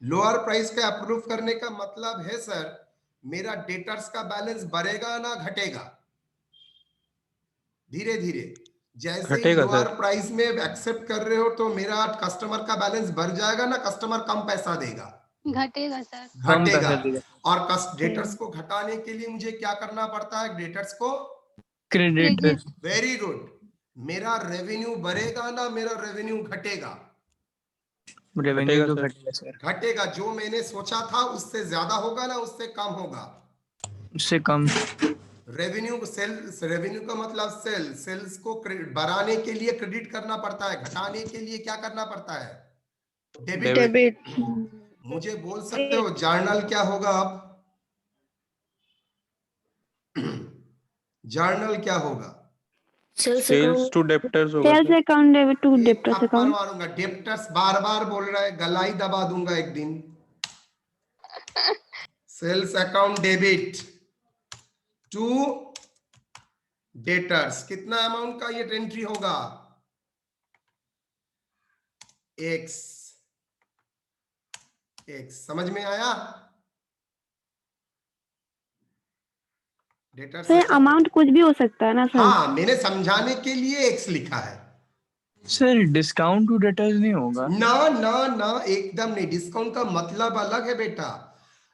लोअर प्राइस का अप्रूव करने का मतलब है सर, मेरा डेटर्स का बैलेंस बढ़ेगा ना घटेगा? धीरे धीरे जैसे ही घटेगा लोअर सर। प्राइस में एक्सेप्ट कर रहे हो तो मेरा कस्टमर का बैलेंस बढ़ जाएगा ना, कस्टमर कम पैसा देगा? घटेगा सर। कम घटेगा। पैसा देगा। और डेटर्स को घटाने के लिए मुझे क्या करना पड़ता है? डेटर्स को क्रेडिट। Very good. मेरा रेवेन्यू बढ़ेगा ना मेरा रेवेन्यू घटेगा? रेवेन्यू तो घटेगा सर। घटेगा। जो मैंने सोचा था उससे ज्यादा होगा ना उससे कम होगा? उससे कम। रेवेन्यू का मतलब सेल्स को बढ़ाने के लिए क्रेडिट करना पड़ता है, घटाने के लिए क्या करना पड़ता है? डेबिट। मुझे बोल सकते हो जर्नल क्या होगा? आप जर्नल क्या होगा? सेल्स टू डेब्टर्स होगा sales sir. Account debit to एक डेब्टर्स थप्पड़ अकाउंट। मारूंगा। डेब्टर्स बार बार बोल रहा है, गला ही दबा दूंगा एक दिन। Sales account debit to debtors. कितना अमाउंट का ये एंट्री होगा? एक्स। समझ में आया? डेटर्स सर अमाउंट कुछ भी हो सकता है ना सर? हाँ, मैंने समझाने के लिए एक्स लिखा है। सर डिस्काउंट टू डेटर्स नहीं होगा? ना ना ना, एकदम नहीं। डिस्काउंट का मतलब अलग है बेटा।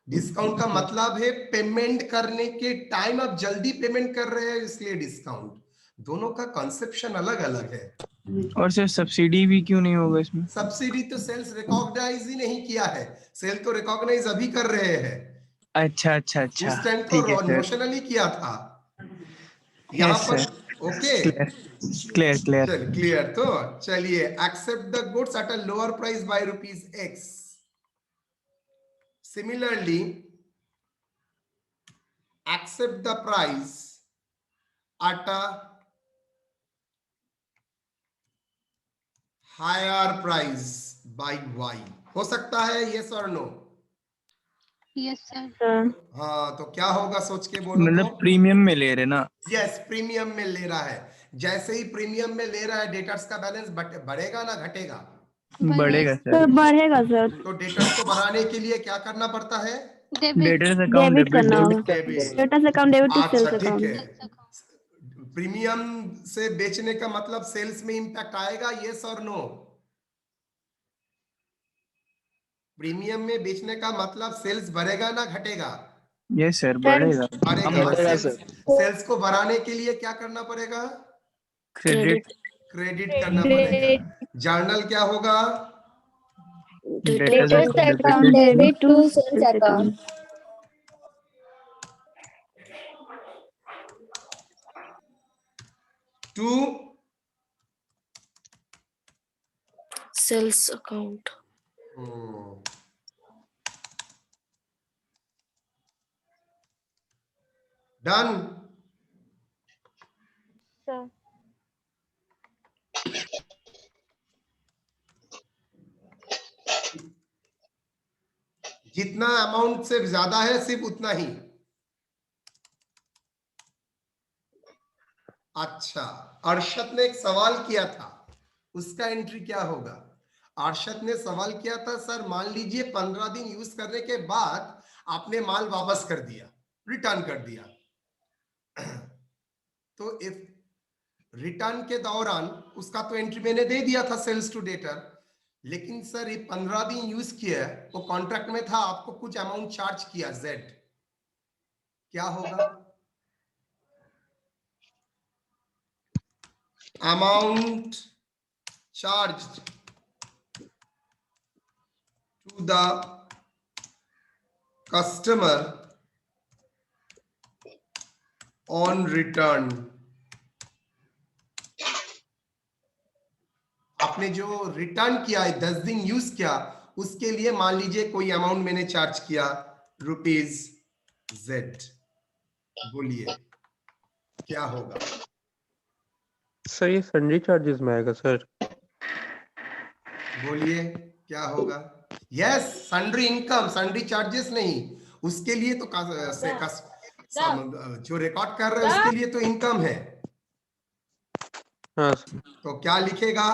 डिस्काउंट का मतलब है पेमेंट करने के टाइम आप जल्दी पेमेंट कर रहे हैं इसलिए डिस्काउंट। दोनों का कंसेप्शन अलग अलग है। और सर सब्सिडी भी क्यों नहीं होगा इसमें? सब्सिडी तो सेल्स रिकॉग्नाइज ही नहीं किया है। सेल तो रिकॉग्नाइज अभी कर रहे हैं। अच्छा अच्छा अच्छा, उस टाइम ठीक है तो सर। नोशनली किया था। यहाँ यस पर सर। ओके। क्लियर। चल क्लियर। तो चलिए, accept the goods at a lower price by rupees X. Similarly accept the price at a higher price by y। हो सकता है yes और no? Yes sir. हाँ, तो क्या होगा सोच के बोलो। मतलब तो प्रीमियम में ले रहे ना? यस, प्रीमियम में ले रहा है। जैसे ही प्रीमियम में ले रहा है डेटर्स का बैलेंस बढ़ेगा ना घटेगा? बढ़ेगा सर सर। बढ़ेगा सर। तो डेटर्स को बढ़ाने के लिए क्या करना पड़ता है? डेबिट डेटर्स अकाउंट डेबिट करना होगा। डेबिट। डेटा से अकाउंट डेबिट टू अच्छा सेल्स ठीक अकाउंट। है। प्रीमियम से बेचने का मतलब सेल्स में इंपैक्ट आएगा, यस और नो? प्रीमियम में बेचने का मतलब सेल्स बढ़ेगा ना घटेगा? यस सर, बढ़ेगा। बढ़ेगा। बढ़ेगा सेल्स को बढ़ाने के लिए क्या करना पड़ेगा? क्रेडिट क्रेडिट करना पड़ेगा। जर्नल क्या होगा? Debtors account debit to sales account. To sales account. Done. Sir जितना अमाउंट से ज्यादा है सिर्फ उतना ही। अच्छा, अर्शद ने एक सवाल किया था, उसका एंट्री क्या होगा? अर्शद ने सवाल किया था, सर मान लीजिए 15 दिन यूज करने के बाद आपने माल वापस कर दिया, रिटर्न कर दिया, तो इफ रिटर्न के दौरान उसका तो एंट्री मैंने दे दिया था सेल्स टू डेटर, लेकिन सर ये 15 दिन यूज किया, वो कॉन्ट्रैक्ट में था, आपको कुछ अमाउंट चार्ज किया जेड, क्या होगा? Amount charge to the customer on return। आपने जो रिटर्न किया है 10 दिन यूज किया, उसके लिए मान लीजिए कोई अमाउंट मैंने चार्ज किया ₹Z, बोलिए क्या होगा? सर ये सन्ड्री चार्जेस में आएगा सर। बोलिए क्या होगा? Yes, sundry income, sundry charges नहीं, उसके लिए तो जो रिकॉर्ड कर रहे हैं उसके लिए तो इनकम है। हाँ तो क्या लिखेगा?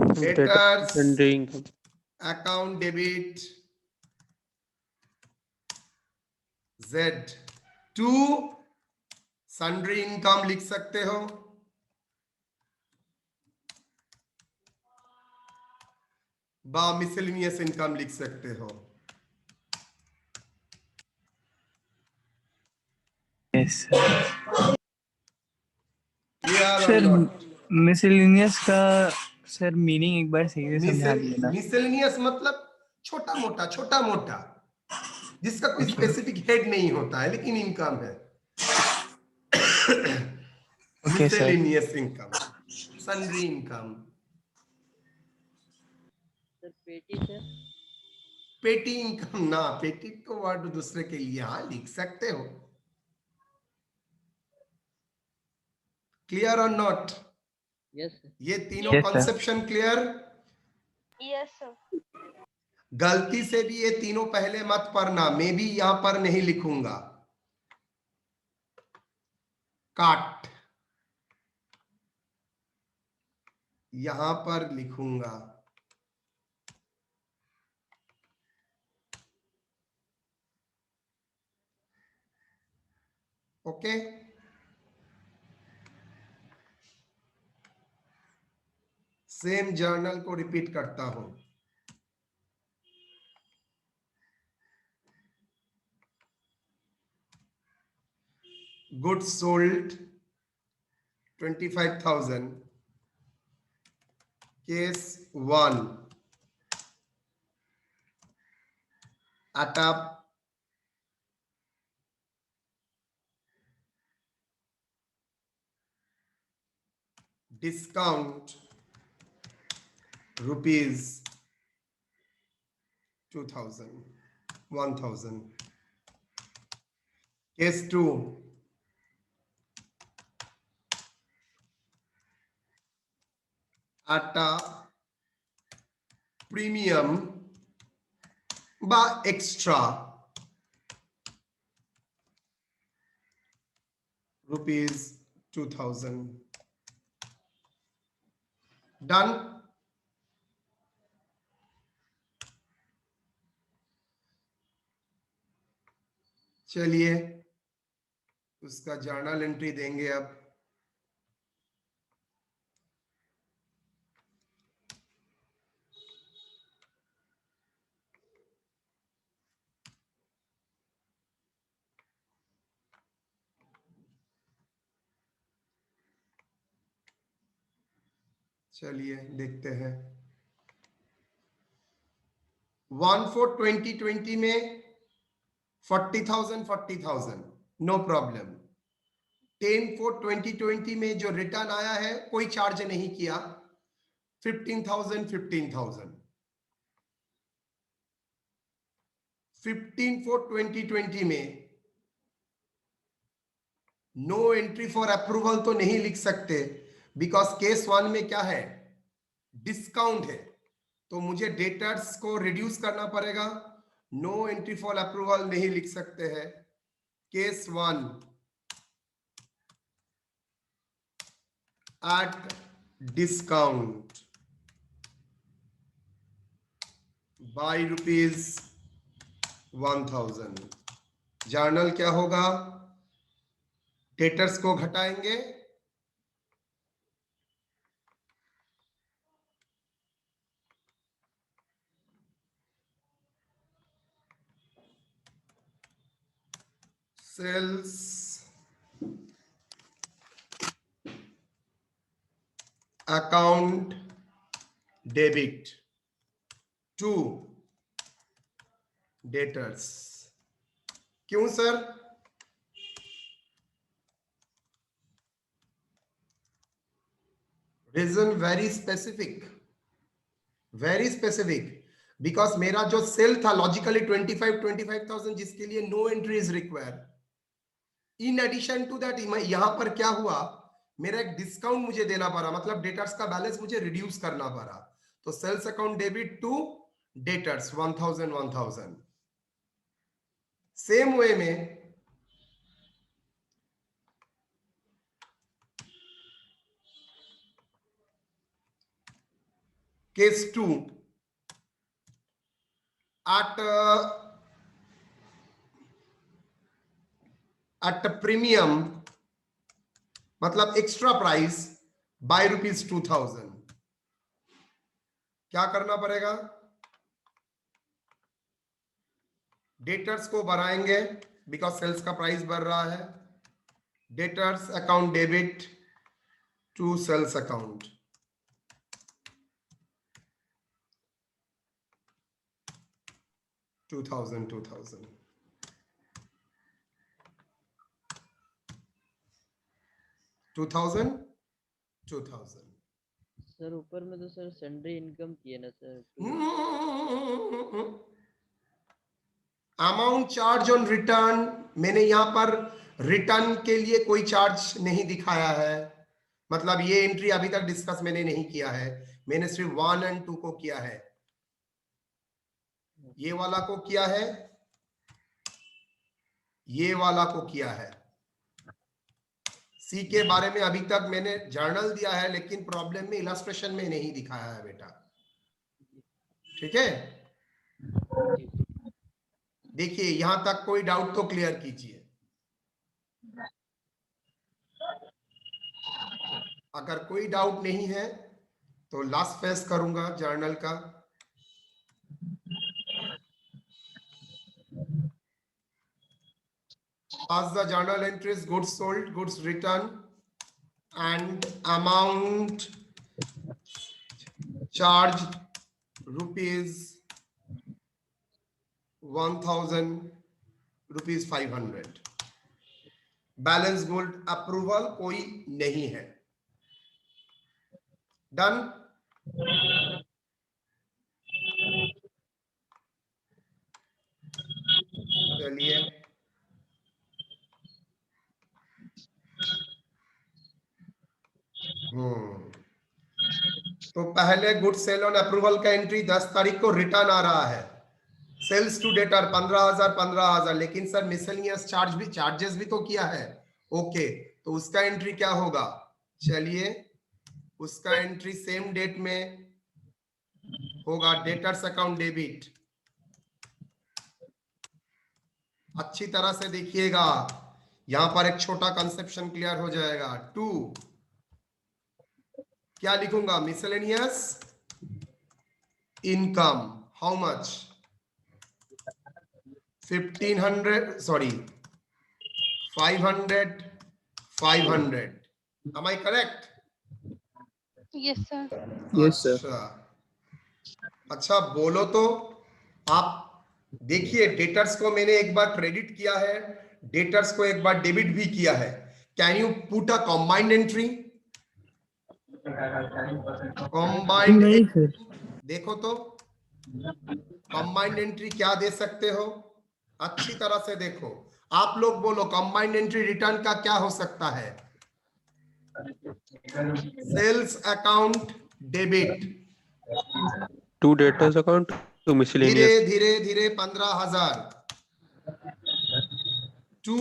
Debtors sundry income. Account debit Z to sundry income लिख सकते हो, बा मिसलेनियस इनकम लिख सकते हो। यस सर मिसलेनियस का सर मीनिंग एक बार सही से समझा देना। मिसलेनियस मतलब छोटा मोटा जिसका कोई स्पेसिफिक हेड नहीं होता है लेकिन इनकम है। Miscellaneous income, sundry income. Sir पेटी सर, पेटी इनकम ना, पेटी तो वर्ड दूसरे के लिए हाँ लिख सकते हो। क्लियर और नॉट? यस ये तीनों कॉन्सेप्शन क्लियर? Yes sir. गलती से भी ये तीनों पहले मत पढ़ना, मैं भी यहां पर नहीं लिखूंगा, काट यहां पर लिखूंगा। ओके, सेम जर्नल को रिपीट करता हूं। Goods sold 25,000, case 1 at a discount rupees 2,000, 1,000. Case 2, at a premium by extra rupees 2,000. Done. चलिए उसका जर्नल एंट्री देंगे अब। चलिए देखते हैं। 1/4/2020 में 40,000 नो प्रॉब्लम। 10/4/2020 में जो रिटर्न आया है कोई चार्ज नहीं किया, 15,000 15/4/2020 में नो एंट्री फॉर अप्रूवल तो नहीं लिख सकते, बिकॉज केस 1 में क्या है, डिस्काउंट है, तो मुझे डेटर्स को रिड्यूस करना पड़ेगा। नो एंट्री फॉर अप्रूवल नहीं लिख सकते हैं। Case 1 at discount by ₹1,000। Journal क्या होगा, डेटर्स को घटाएंगे, sales account debit to debtors. क्यों sir? Reason very specific, because मेरा जो सेल था लॉजिकली 25,000 जिसके लिए no entry is required. In addition to that यहां पर क्या हुआ, मेरा एक डिस्काउंट मुझे देना पड़ा, मतलब डेटर्स का बैलेंस मुझे रिड्यूस करना पड़ा। तो sales account debit to debtors 1,000। Same way में केस 2 at प्रीमियम, मतलब एक्स्ट्रा प्राइस बाय ₹2,000। क्या करना पड़ेगा, डेटर्स को बढ़ाएंगे बिकॉज सेल्स का प्राइस बढ़ रहा है। Debtors account debit to sales account, $2,000। Sir ऊपर में तो सर सन्ड्री इनकम की है ना sir. Amount charge on return, मैंने यहां पर रिटर्न के लिए कोई चार्ज नहीं दिखाया है, मतलब ये एंट्री अभी तक डिस्कस मैंने नहीं किया है, मैंने सिर्फ 1 और 2 को किया है। ये वाला को किया है, ये वाला को किया है। सी के बारे में अभी तक मैंने जर्नल दिया है, लेकिन प्रॉब्लम में इलस्ट्रेशन में नहीं दिखाया है बेटा, ठीक है। देखिए यहां तक कोई डाउट तो क्लियर कीजिए। अगर कोई डाउट नहीं है तो लास्ट फेज करूंगा जर्नल का। As the journal entries, goods sold, goods returned, and amount charged ₹1,000, ₹500। Balance good approval कोई नहीं है। डन। चलिए तो पहले गुड सेल ऑन अप्रूवल का एंट्री 10 तारीख को रिटर्न आ रहा है। सेल्स टू डेटर 15,000, लेकिन सर मिसलेनियस चार्जेस भी तो किया है। ओके, तो उसका एंट्री क्या होगा, चलिए उसका एंट्री सेम डेट में होगा, डेटर्स अकाउंट डेबिट। अच्छी तरह से देखिएगा, यहां पर एक छोटा कंसेप्शन क्लियर हो जाएगा। 2 क्या लिखूंगा, miscellaneous income, how much, 1500 sorry 500 500, am I correct? Yes sir. Yes sir. अच्छा बोलो तो। आप देखिए, डेटर्स को मैंने एक बार क्रेडिट किया है, डेटर्स को एक बार डेबिट भी किया है। Can you put a combined entry? Combined नहीं सर। देखो तो, कंबाइंड एंट्री क्या दे सकते हो, अच्छी तरह से देखो। आप लोग बोलो कंबाइंड एंट्री रिटर्न का क्या हो सकता है? Sales account debit, to debtors account, to धीरे मिसलेनियस। धीरे धीरे 15,000 to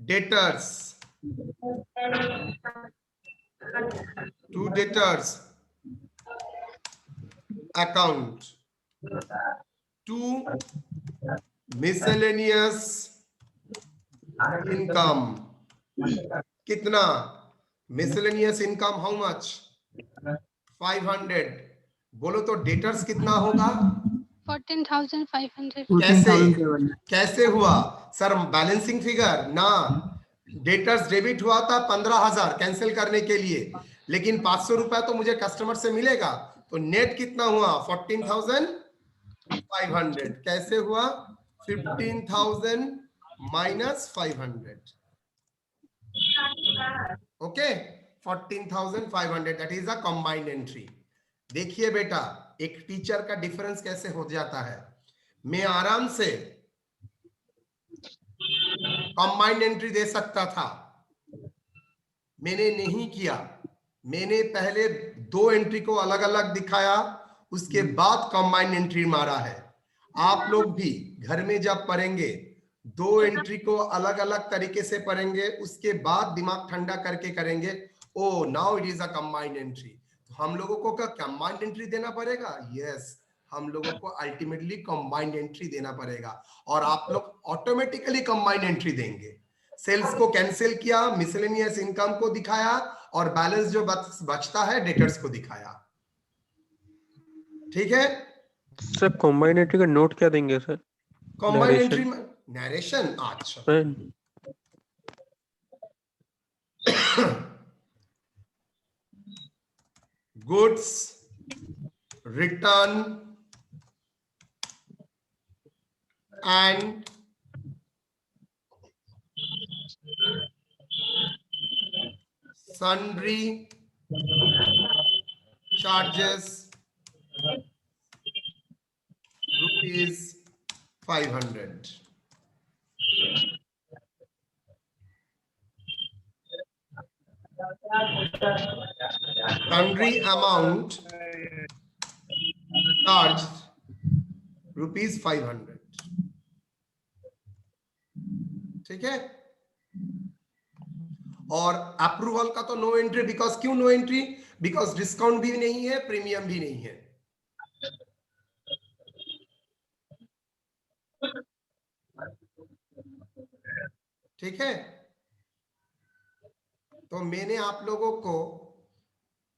debtors, to debtors account, to miscellaneous income. कितना मिसलेनियस इनकम, हाउ मच, 500। बोलो तो डेटर्स कितना होगा? 14,500। कैसे कैसे हुआ सर? बैलेंसिंग फिगर ना, डेटर्स डेबिट हुआ था 15,000 कैंसिल करने के लिए, लेकिन 500 रुपया तो मुझे कस्टमर से मिलेगा, तो नेट कितना हुआ? 14,500। कैसे हुआ? 15,000 minus 500। Okay, 14,500 that is a combined entry. देखिए बेटा, एक टीचर का डिफरेंस कैसे हो जाता है। मैं आराम से कंबाइंड एंट्री दे सकता था, मैंने नहीं किया। मैंने पहले 2 एंट्री को अलग अलग दिखाया, उसके बाद कंबाइंड एंट्री मारा है। आप लोग भी घर में जब पढ़ेंगे 2 एंट्री को अलग अलग तरीके से पढ़ेंगे, उसके बाद दिमाग ठंडा करके करेंगे। Oh now it is a combined entry. तो हम लोगों को क्या कंबाइंड एंट्री देना पड़ेगा? यस, हम लोगों को अल्टीमेटली कंबाइंड एंट्री देना पड़ेगा, और आप लोग ऑटोमेटिकली कंबाइंड एंट्री देंगे। सेल्स को कैंसिल किया, मिसलेनियस इनकम को दिखाया, और बैलेंस जो बचता है डेटर्स को दिखाया। ठीक है सर कंबाइंड एंट्री का नोट क्या देंगे सर? कंबाइंड एंट्री में नरेशन। अच्छा, goods return and sundry charges rupees 500. Sundry amount charged rupees 500. ठीक है। और अप्रूवल का तो नो एंट्री, बिकॉज क्यों नो एंट्री? बिकॉज डिस्काउंट भी नहीं है, प्रीमियम भी नहीं है। ठीक है, तो मैंने आप लोगों को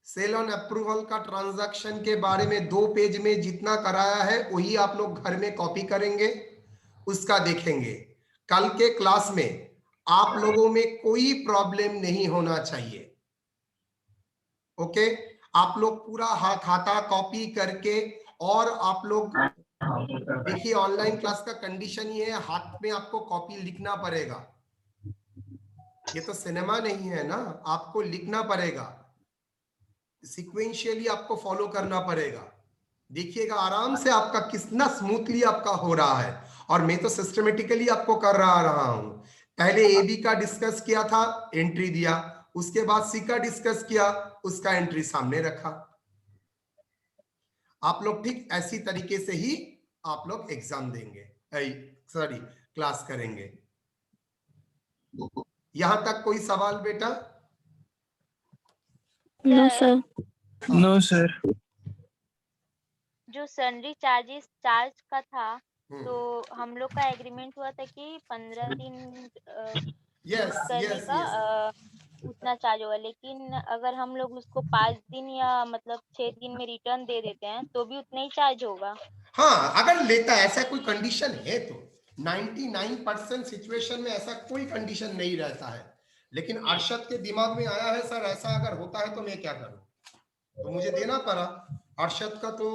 सेल ऑन अप्रूवल का ट्रांजैक्शन के बारे में 2 पेज में जितना कराया है वही आप लोग घर में कॉपी करेंगे, उसका देखेंगे। कल के क्लास में आप लोगों में कोई प्रॉब्लम नहीं होना चाहिए। ओके, आप लोग पूरा खाता कॉपी करके, और आप लोग देखिए ऑनलाइन क्लास का कंडीशन ये है, हाथ में आपको कॉपी लिखना पड़ेगा। ये तो सिनेमा नहीं है ना, आपको लिखना पड़ेगा, सीक्वेंशियली आपको फॉलो करना पड़ेगा। देखिएगा आराम से आपका कितना स्मूथली आपका हो रहा है, और मैं तो सिस्टमेटिकली आपको कर रहा हूं। पहले ए बी का डिस्कस किया था, एंट्री दिया, उसके बाद सी का डिस्कस किया, उसका एंट्री सामने रखा। आप लोग ठीक ऐसी तरीके से ही आप लोग एग्जाम देंगे, सॉरी क्लास करेंगे। यहां तक कोई सवाल बेटा? No, sir. No sir. जो सन्ड्री चार्जेस चार्ज का था, हम्म, तो हम लोग का एग्रीमेंट हुआ था कि 15 दिन यूज यस करने यस का यस उतना चार्ज होगा, लेकिन अगर हम लोग उसको 5 दिन या मतलब 6 दिन में रिटर्न दे देते हैं तो भी उतना ही चार्ज होगा। हाँ, अगर लेता है, ऐसा कोई कंडीशन है तो 99% सिचुएशन में ऐसा कोई कंडीशन नहीं रहता है, लेकिन अरशद के दिमाग में आया है सर ऐसा अगर होता है तो मैं क्या करूं, तो मुझे देना पड़ा अरशद का। तो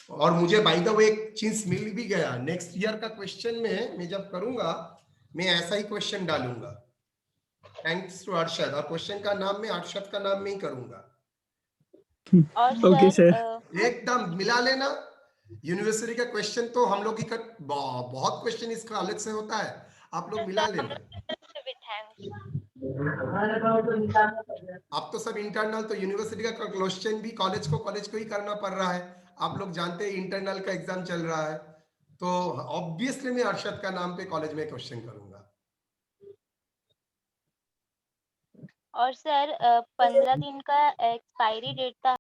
और मुझे बाय द वे एक चीज मिल भी गया, नेक्स्ट ईयर का क्वेश्चन में मैं जब करूंगा मैं ऐसा ही क्वेश्चन डालूंगा, थैंक्स टू अरशद, और क्वेश्चन का नाम मैं अरशद का नाम में ही करूंगा। और ओके सर सर। एकदम मिला लेना। यूनिवर्सिटी का क्वेश्चन तो हम लोग की बहुत क्वेश्चन इसका अलग से होता है, आप लोग मिला लेना। अब तो सब इंटरनल, तो यूनिवर्सिटी का क्वेश्चन भी कॉलेज को ही करना पड़ रहा है, आप लोग जानते हैं इंटरनल का एग्जाम चल रहा है, तो ऑब्वियसली मैं अरशद का नाम पे कॉलेज में क्वेश्चन करूंगा। और सर 15 दिन का एक्सपायरी डेट था